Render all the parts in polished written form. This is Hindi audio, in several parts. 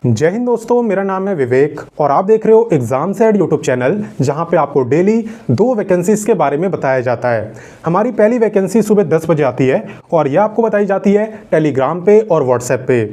जय हिंद दोस्तों, मेरा नाम है विवेक और आप देख रहे हो एग्जाम सेट यूट्यूब चैनल, जहां पे आपको डेली 2 वैकेंसीज के बारे में बताया जाता है। हमारी पहली वैकेंसी सुबह 10 बजे आती है और यह आपको बताई जाती है टेलीग्राम पे और व्हाट्सएप पे।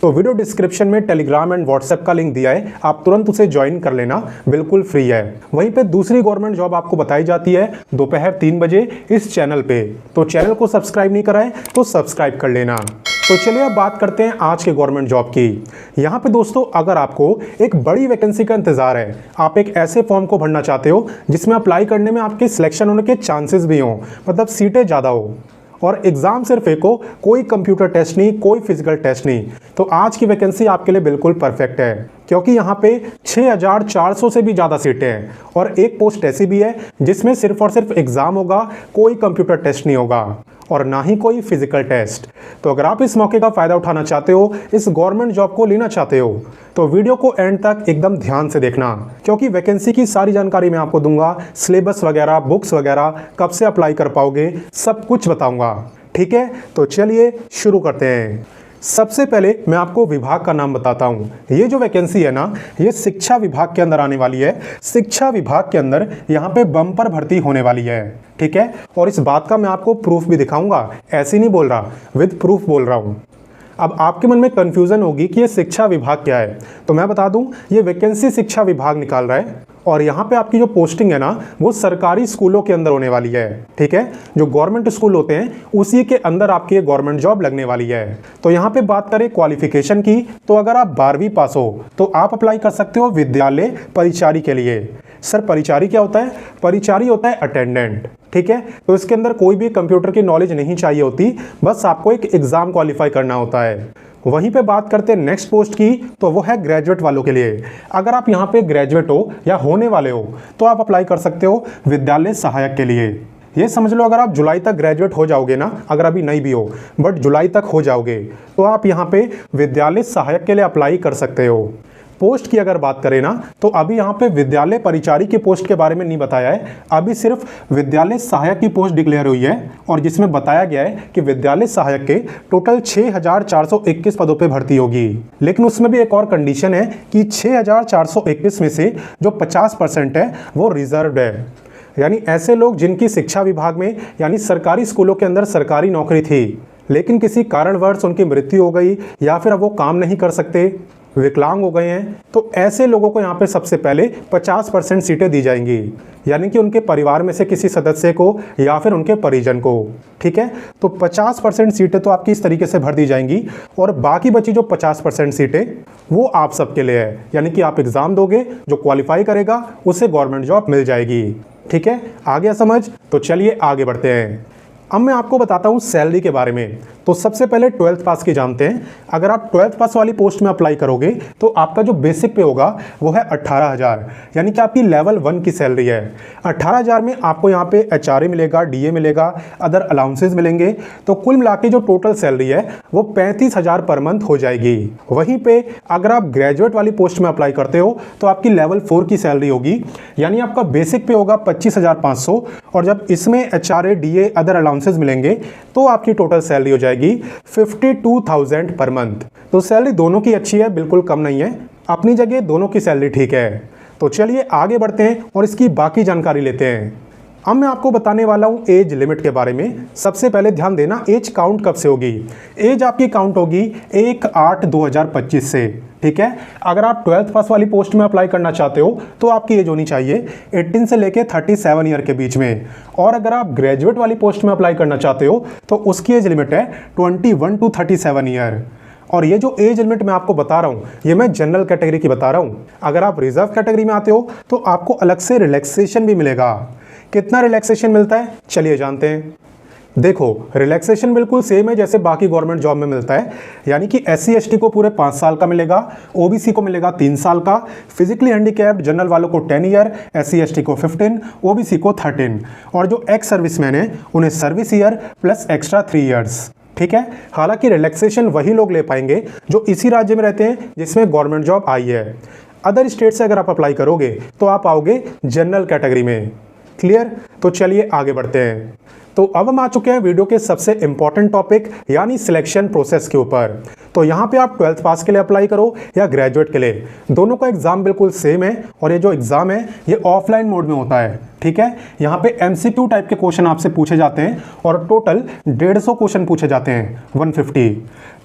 तो वीडियो डिस्क्रिप्शन में टेलीग्राम एंड व्हाट्सएप का लिंक दिया है, आप तुरंत उसे ज्वाइन कर लेना, बिल्कुल फ्री है। वहीं पे दूसरी गवर्नमेंट जॉब आपको बताई जाती है दोपहर 3 बजे इस चैनल पे। तो चैनल को सब्सक्राइब नहीं करा है तो सब्सक्राइब कर लेना। तो चलिए अब बात करते हैं आज के गवर्नमेंट जॉब की। यहाँ पे दोस्तों, अगर आपको एक बड़ी वैकेंसी का इंतजार है, आप एक ऐसे फॉर्म को भरना चाहते हो जिसमें अप्लाई करने में आपके सिलेक्शन होने के चांसेस भी हों, मतलब सीटें ज़्यादा हो और एग्जाम सिर्फ एक हो, कोई कंप्यूटर टेस्ट नहीं, कोई फिजिकल टेस्ट नहीं, तो आज की वैकेंसी आपके लिए बिल्कुल परफेक्ट है। क्योंकि यहाँ पे 6400 से भी ज़्यादा सीटें हैं और एक पोस्ट ऐसी भी है जिसमें सिर्फ और सिर्फ एग्जाम होगा, कोई कंप्यूटर टेस्ट नहीं होगा और ना ही कोई फिजिकल टेस्ट। तो अगर आप इस मौके का फ़ायदा उठाना चाहते हो, इस गवर्नमेंट जॉब को लेना चाहते हो, तो वीडियो को एंड तक एकदम ध्यान से देखना, क्योंकि वैकेंसी की सारी जानकारी मैं आपको दूंगा। सिलेबस वगैरह, बुक्स वगैरह, कब से अप्लाई कर पाओगे, सब कुछ बताऊंगा। ठीक है, तो चलिए शुरू करते हैं। सबसे पहले मैं आपको विभाग का नाम बताता हूं। ये जो वैकेंसी है ना, ये शिक्षा विभाग के अंदर आने वाली है। शिक्षा विभाग के अंदर यहाँ पे बम्पर भर्ती होने वाली है। ठीक है, और इस बात का मैं आपको प्रूफ भी दिखाऊंगा, ऐसे नहीं बोल रहा, विद प्रूफ बोल रहा हूँ। अब आपके मन में कंफ्यूजन होगी कि ये शिक्षा विभाग क्या है, तो मैं बता दूं, ये वैकेंसी शिक्षा विभाग निकाल रहा है और यहाँ पे आपकी जो पोस्टिंग है ना, वो सरकारी स्कूलों के अंदर होने वाली है। ठीक है, जो गवर्नमेंट स्कूल होते हैं उसी के अंदर आपकी ये गवर्नमेंट जॉब लगने वाली है। तो यहाँ पे बात करें क्वालिफिकेशन की, तो अगर आप 12वीं पास हो तो आप अप्लाई कर सकते हो विद्यालय परिचारी के लिए। सर, परिचारी क्या होता है? परिचारी होता है अटेंडेंट। ठीक है, तो इसके अंदर कोई भी कंप्यूटर की नॉलेज नहीं चाहिए होती, बस आपको एक एग्जाम क्वालिफाई करना होता है। वहीं पे बात करते हैं नेक्स्ट पोस्ट की, तो वो है ग्रेजुएट वालों के लिए। अगर आप यहाँ पे ग्रेजुएट हो या होने वाले हो तो आप अप्लाई कर सकते हो विद्यालय सहायक के लिए। ये समझ लो, अगर आप जुलाई तक ग्रेजुएट हो जाओगे ना, अगर अभी नहीं भी हो बट जुलाई तक हो जाओगे, तो आप यहाँ पे विद्यालय सहायक के लिए अप्लाई कर सकते हो। पोस्ट की अगर बात करें ना, तो अभी यहाँ पे विद्यालय परिचारी की पोस्ट के बारे में नहीं बताया है, अभी सिर्फ विद्यालय सहायक की पोस्ट डिक्लेयर हुई है और जिसमें बताया गया है कि विद्यालय सहायक के टोटल 6421 पदों पे भर्ती होगी। लेकिन उसमें भी एक और कंडीशन है कि 6421 में से जो 50% है वो रिजर्व्ड है, यानी ऐसे लोग जिनकी शिक्षा विभाग में यानी सरकारी स्कूलों के अंदर सरकारी नौकरी थी, लेकिन किसी कारणवश उनकी मृत्यु हो गई या फिर अब वो काम नहीं कर सकते, विकलांग हो गए हैं, तो ऐसे लोगों को यहाँ पे सबसे पहले 50% सीटें दी जाएंगी, यानी कि उनके परिवार में से किसी सदस्य को या फिर उनके परिजन को। ठीक है, तो 50% सीटें तो आपकी इस तरीके से भर दी जाएंगी और बाकी बची जो 50% सीटें वो आप सबके लिए है, यानी कि आप एग्जाम दोगे, जो क्वालिफाई करेगा उसे गवर्नमेंट जॉब मिल जाएगी। ठीक है, आ गया समझ? तो चलिए आगे बढ़ते हैं। अब मैं आपको बताता हूँ सैलरी के बारे में। तो सबसे पहले 12th पास की जानते हैं। अगर आप 12th पास वाली पोस्ट में अप्लाई करोगे तो आपका जो बेसिक पे होगा वो है 18,000, यानी कि आपकी लेवल 1 की सैलरी है। 18,000 में आपको यहाँ पे HRA मिलेगा, DA मिलेगा, अदर अलाउंसेस मिलेंगे, तो कुल मिला के जो टोटल सैलरी है वो 35,000 पर मंथ हो जाएगी। वहीं पे अगर आप ग्रेजुएट वाली पोस्ट में अप्लाई करते हो तो आपकी लेवल 4 की सैलरी होगी, यानी आपका बेसिक पे होगा 25,500 और जब इसमें HRA, DA, अदर अलाउंसेस मिलेंगे तो आपकी टोटल सैलरी हो जाएगी 52,000 पर मंथ। तो सैलरी दोनों की अच्छी है, बिल्कुल कम नहीं है, अपनी जगह दोनों की सैलरी ठीक है। तो चलिए आगे बढ़ते हैं और इसकी बाकी जानकारी लेते हैं। अब मैं आपको बताने वाला हूं एज लिमिट के बारे में। सबसे पहले ध्यान देना, एज काउंट कब से होगी? एज आपकी काउंट होगी 1/8/2025 से। ठीक है, अगर आप 12th पास वाली पोस्ट में अप्लाई करना चाहते हो तो आपकी एज होनी चाहिए 18 से लेके 37 ईयर के बीच में, और अगर आप ग्रेजुएट वाली पोस्ट में अप्लाई करना चाहते हो तो उसकी एज लिमिट है 21 to 37 ईयर। और ये जो एज लिमिट मैं आपको बता रहा हूँ, ये मैं जनरल कैटेगरी की बता रहा हूँ। अगर आप रिजर्व कैटेगरी में आते हो तो आपको अलग से रिलैक्सेशन भी मिलेगा। कितना रिलैक्सेशन मिलता है, चलिए जानते हैं। देखो, रिलैक्सेशन बिल्कुल सेम है जैसे बाकी गवर्नमेंट जॉब में मिलता है, यानी कि SC ST को पूरे 5 साल का मिलेगा, OBC को मिलेगा 3 साल का, फिजिकली हैंडीकैप्ड जनरल वालों को 10 ईयर, SC ST को 15, OBC को 13, और जो एक्स सर्विसमैन है उन्हें service year plus extra 3 years. ठीक है, हालांकि रिलैक्सेशन वही लोग ले पाएंगे जो इसी राज्य में रहते हैं जिसमें गवर्नमेंट जॉब आई है। अदर स्टेट से अगर आप अप्लाई करोगे तो आप आओगे जनरल कैटेगरी में। क्लियर? तो चलिए आगे बढ़ते हैं। तो अब हम आ चुके हैं वीडियो के सबसे इंपॉर्टेंट टॉपिक यानी सिलेक्शन प्रोसेस के ऊपर। तो यहाँ पे आप 12th पास के लिए अप्लाई करो या ग्रेजुएट के लिए, दोनों का एग्जाम बिल्कुल सेम है। और ये जो एग्जाम है ये ऑफलाइन मोड में होता है, ठीक है। यहाँ पे MCQ टाइप के क्वेश्चन आपसे पूछे जाते हैं और टोटल 150 क्वेश्चन पूछे जाते हैं, 150।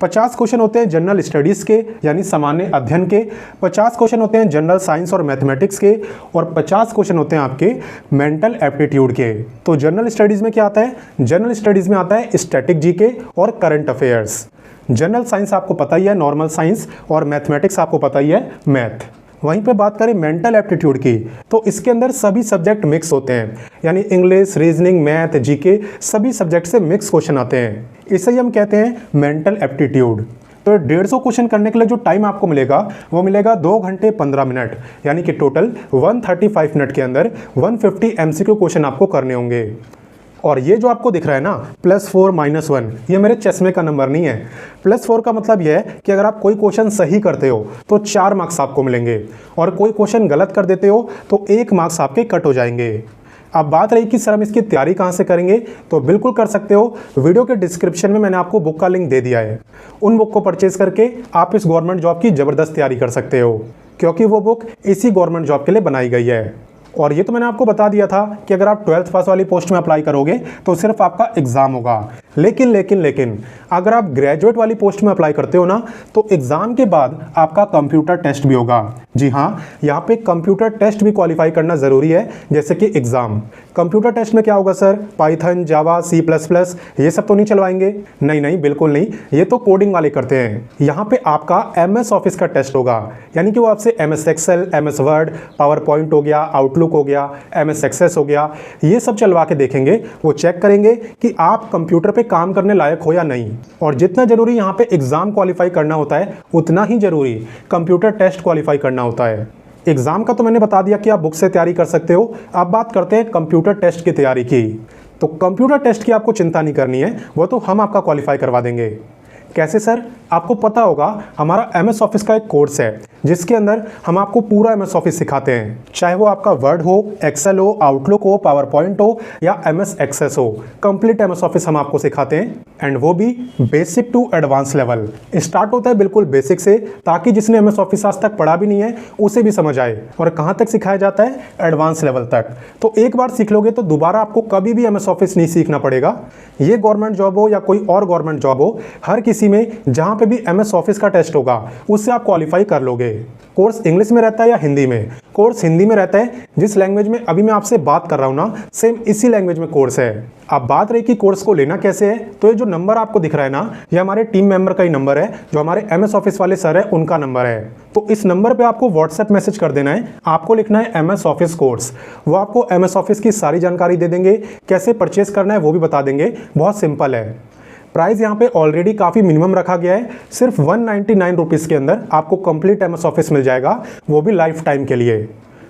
50 क्वेश्चन होते हैं जनरल स्टडीज़ के यानी सामान्य अध्ययन के, 50 क्वेश्चन होते हैं जनरल साइंस और मैथमेटिक्स के, और 50 क्वेश्चन होते हैं आपके मेंटल एप्टीट्यूड के। तो जनरल स्टडीज़ में क्या आता है? जनरल स्टडीज़ में आता है स्टैटिक जीके और करंट अफेयर्स। जनरल साइंस आपको पता ही है, नॉर्मल साइंस, और मैथमेटिक्स आपको पता ही है, मैथ। वहीं पे बात करें मेंटल एप्टीट्यूड की, तो इसके अंदर सभी सब्जेक्ट मिक्स होते हैं, यानी इंग्लिश, रीजनिंग, मैथ, जीके सभी सब्जेक्ट से मिक्स क्वेश्चन आते हैं। इसे ही हम कहते हैं मेंटल एप्टीट्यूड। तो 150 क्वेश्चन करने के लिए जो टाइम आपको मिलेगा वो मिलेगा 2 घंटे 15 मिनट, यानी कि टोटल 135 मिनट के अंदर 150 MCQ क्वेश्चन आपको करने होंगे। और ये जो आपको दिख रहा है ना +4 -1, ये मेरे चश्मे का नंबर नहीं है। +4 का मतलब यह है कि अगर आप कोई क्वेश्चन सही करते हो तो 4 मार्क्स आपको मिलेंगे, और कोई क्वेश्चन गलत कर देते हो तो 1 मार्क्स आपके कट हो जाएंगे। अब बात रही कि सर हम इसकी तैयारी कहाँ से करेंगे, तो बिल्कुल कर सकते हो। वीडियो के डिस्क्रिप्शन में मैंने आपको बुक का लिंक दे दिया है, उन बुक को परचेज करके आप इस गवर्नमेंट जॉब की ज़बरदस्त तैयारी कर सकते हो, क्योंकि वो बुक इसी गवर्नमेंट जॉब के लिए बनाई गई है। और ये तो मैंने आपको बता दिया था कि अगर आप 12th पास वाली पोस्ट में अप्लाई करोगे तो सिर्फ आपका एग्ज़ाम होगा, लेकिन अगर आप ग्रेजुएट वाली पोस्ट में अप्लाई करते हो ना तो एग्ज़ाम के बाद आपका कंप्यूटर टेस्ट भी होगा। जी हाँ, यहाँ पे कंप्यूटर टेस्ट भी क्वालिफाई करना ज़रूरी है, जैसे कि एग्ज़ाम। कंप्यूटर टेस्ट में क्या होगा सर? पाइथन, जावा, C++ ये सब तो नहीं चलवाएंगे? नहीं, बिल्कुल नहीं, ये तो कोडिंग वाले करते हैं। यहाँ पे आपका MS ऑफिस का टेस्ट होगा, यानी कि वो आपसे MS Excel, MS Word, PowerPoint हो गया, आउटलुक हो गया, MS एक्सेस हो गया, ये सब चलवा के देखेंगे। वो चेक करेंगे कि आप कंप्यूटर पे काम करने लायक हो या नहीं। और जितना जरूरी यहाँ पे एग्ज़ाम क्वालिफाई करना होता है उतना ही जरूरी कंप्यूटर टेस्ट क्वालिफाई करना होता है। एग्ज़ाम का तो मैंने बता दिया कि आप बुक से तैयारी कर सकते हो। अब बात करते हैं कंप्यूटर टेस्ट की तैयारी की। तो कंप्यूटर टेस्ट की आपको चिंता नहीं करनी है, वो तो हम आपका क्वालिफाई करवा देंगे। कैसे सर? आपको पता होगा हमारा MS ऑफिस का एक कोर्स है जिसके अंदर हम आपको पूरा MS ऑफिस सिखाते हैं, चाहे वो आपका वर्ड हो, एक्सेल हो, आउटलुक हो, पावर पॉइंट हो या MS एक्सेस हो। कंप्लीट MS ऑफिस हम आपको सिखाते हैं, एंड वो भी basic to advance level. Start होता है बिल्कुल बेसिक से, ताकि जिसने MS ऑफिस आज तक पढ़ा भी नहीं है उसे भी समझ आए। और कहाँ तक सिखाया जाता है? एडवांस लेवल तक। तो एक बार सीख लोगे तो दोबारा आपको कभी भी MS ऑफिस नहीं सीखना पड़ेगा। ये गवर्नमेंट जॉब हो या कोई और गवर्नमेंट जॉब हो, हर किसी में जहां पे भी MS ऑफिस का टेस्ट होगा उससे आप क्वालिफाई कर लोगे। कोर्स इंग्लिश में रहता है या हिंदी में? कोर्स हिंदी में रहता है। जिस लैंग्वेज में अभी मैं आपसे बात कर रहा हूं ना, सेम इसी लैंग्वेज में कोर्स है। अब बात रही कि कोर्स को लेना कैसे है, तो ये जो नंबर आपको दिख रहा है ना, ये हमारे टीम मेंबर का ही नंबर है, जो हमारे MS ऑफिस वाले सर है उनका नंबर है। तो इस नंबर पे आपको व्हाट्सएप मैसेज कर देना है, आपको लिखना है MS ऑफिस कोर्स। वो आपको MS ऑफिस की सारी जानकारी दे देंगे, कैसे परचेज करना है वो भी बता देंगे। बहुत सिंपल है। प्राइस यहाँ पे ऑलरेडी काफ़ी मिनिमम रखा गया है, सिर्फ 199 रुपीज़ के अंदर आपको कंप्लीट MS ऑफिस मिल जाएगा, वो भी लाइफ टाइम के लिए।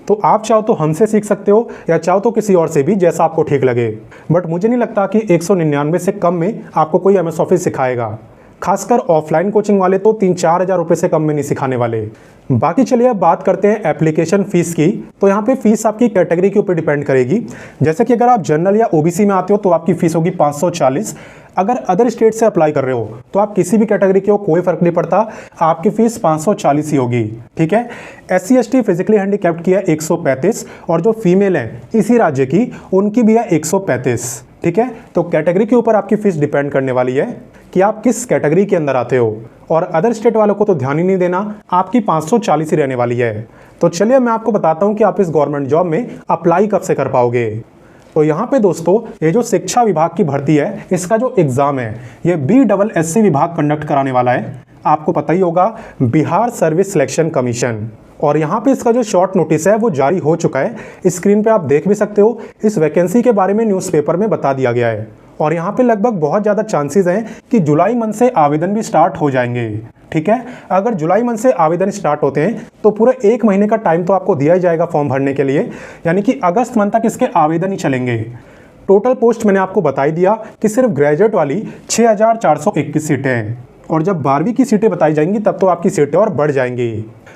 तो आप चाहो तो हमसे सीख सकते हो या चाहो तो किसी और से भी, जैसा आपको ठीक लगे। बट मुझे नहीं लगता कि 199 से कम में आपको कोई MS ऑफिस सिखाएगा। खासकर ऑफलाइन कोचिंग वाले तो 3-4 हज़ार रुपये से कम में नहीं सिखाने वाले। बाकी चलिए अब बात करते हैं एप्लीकेशन फ़ीस की। तो यहाँ पे फ़ीस आपकी कैटेगरी के ऊपर डिपेंड करेगी। जैसे कि अगर आप जनरल या OBC में आते हो तो आपकी फ़ीस होगी 540। अगर अदर स्टेट से अप्लाई कर रहे हो तो आप किसी भी कैटेगरी के हो, कोई फ़र्क नहीं पड़ता, आपकी फ़ीस 540 ही होगी, ठीक है। SC/ST फिजिकली हैंडीकैप्ड की है 135, और जो फीमेल हैं इसी राज्य की उनकी भी है 135, ठीक है। तो कैटेगरी के ऊपर आपकी फ़ीस डिपेंड करने वाली है कि आप किस कैटेगरी के अंदर आते हो। और अदर स्टेट वालों को तो ध्यान ही नहीं देना, आपकी 540 ही रहने वाली है। तो चलिए मैं आपको बताता हूँ कि आप इस गवर्नमेंट जॉब में अप्लाई कब से कर पाओगे। तो यहाँ पे दोस्तों, ये जो शिक्षा विभाग की भर्ती है, इसका जो एग्ज़ाम है ये BSSC विभाग कंडक्ट कराने वाला है। आपको पता ही होगा, बिहार सर्विस सिलेक्शन कमीशन। और यहाँ पे इसका जो शॉर्ट नोटिस है वो जारी हो चुका है। स्क्रीन पे आप देख भी सकते हो, इस वैकेंसी के बारे में न्यूज़पेपर में बता दिया गया है। और यहाँ पे लगभग बहुत ज़्यादा चांसेस हैं कि जुलाई मंथ से आवेदन भी स्टार्ट हो जाएंगे, ठीक है। अगर जुलाई मंथ से आवेदन स्टार्ट होते हैं तो पूरे 1 महीने का टाइम तो आपको दिया ही जाएगा फॉर्म भरने के लिए, यानी कि अगस्त मंथ तक इसके आवेदन ही चलेंगे। टोटल पोस्ट मैंने आपको बता ही दिया कि सिर्फ ग्रेजुएट वाली 6421 सीटें हैं। और जब 12वीं की सीटें बताई जाएंगी तब तो आपकी सीटें और बढ़ जाएंगी।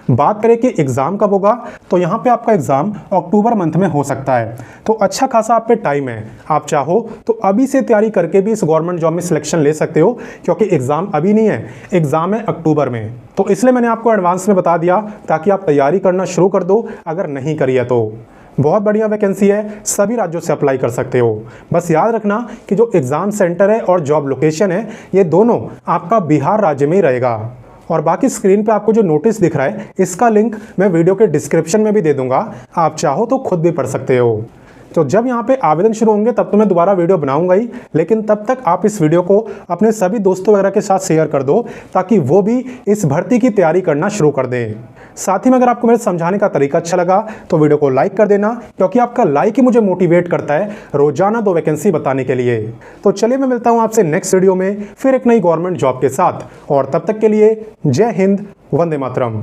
बात करें कि एग्ज़ाम कब होगा, तो यहाँ पे आपका एग्ज़ाम अक्टूबर मंथ में हो सकता है। तो अच्छा खासा आप पे टाइम है। आप चाहो तो अभी से तैयारी करके भी इस गवर्नमेंट जॉब में सिलेक्शन ले सकते हो, क्योंकि एग्ज़ाम अभी नहीं है, एग्ज़ाम है अक्टूबर में। तो इसलिए मैंने आपको एडवांस में बता दिया ताकि आप तैयारी करना शुरू कर दो अगर नहीं करी है तो। बहुत बढ़िया वैकेंसी है, सभी राज्यों से अप्लाई कर सकते हो। बस याद रखना कि जो एग्ज़ाम सेंटर है और जॉब लोकेशन है ये दोनों आपका बिहार राज्य में ही रहेगा। और बाकी स्क्रीन पे आपको जो नोटिस दिख रहा है इसका लिंक मैं वीडियो के डिस्क्रिप्शन में भी दे दूंगा, आप चाहो तो खुद भी पढ़ सकते हो। तो जब यहाँ पे आवेदन शुरू होंगे तब तो मैं दोबारा वीडियो बनाऊंगा ही, लेकिन तब तक आप इस वीडियो को अपने सभी दोस्तों वगैरह के साथ शेयर कर दो ताकि वो भी इस भर्ती की तैयारी करना शुरू कर दें। साथ ही में अगर आपको मेरे समझाने का तरीका अच्छा लगा तो वीडियो को लाइक कर देना, क्योंकि आपका लाइक ही मुझे मोटिवेट करता है रोजाना 2 वैकेंसी बताने के लिए। तो चलिए मैं मिलता हूँ आपसे नेक्स्ट वीडियो में फिर एक नई गवर्नमेंट जॉब के साथ, और तब तक के लिए जय हिंद, वंदे मातरम।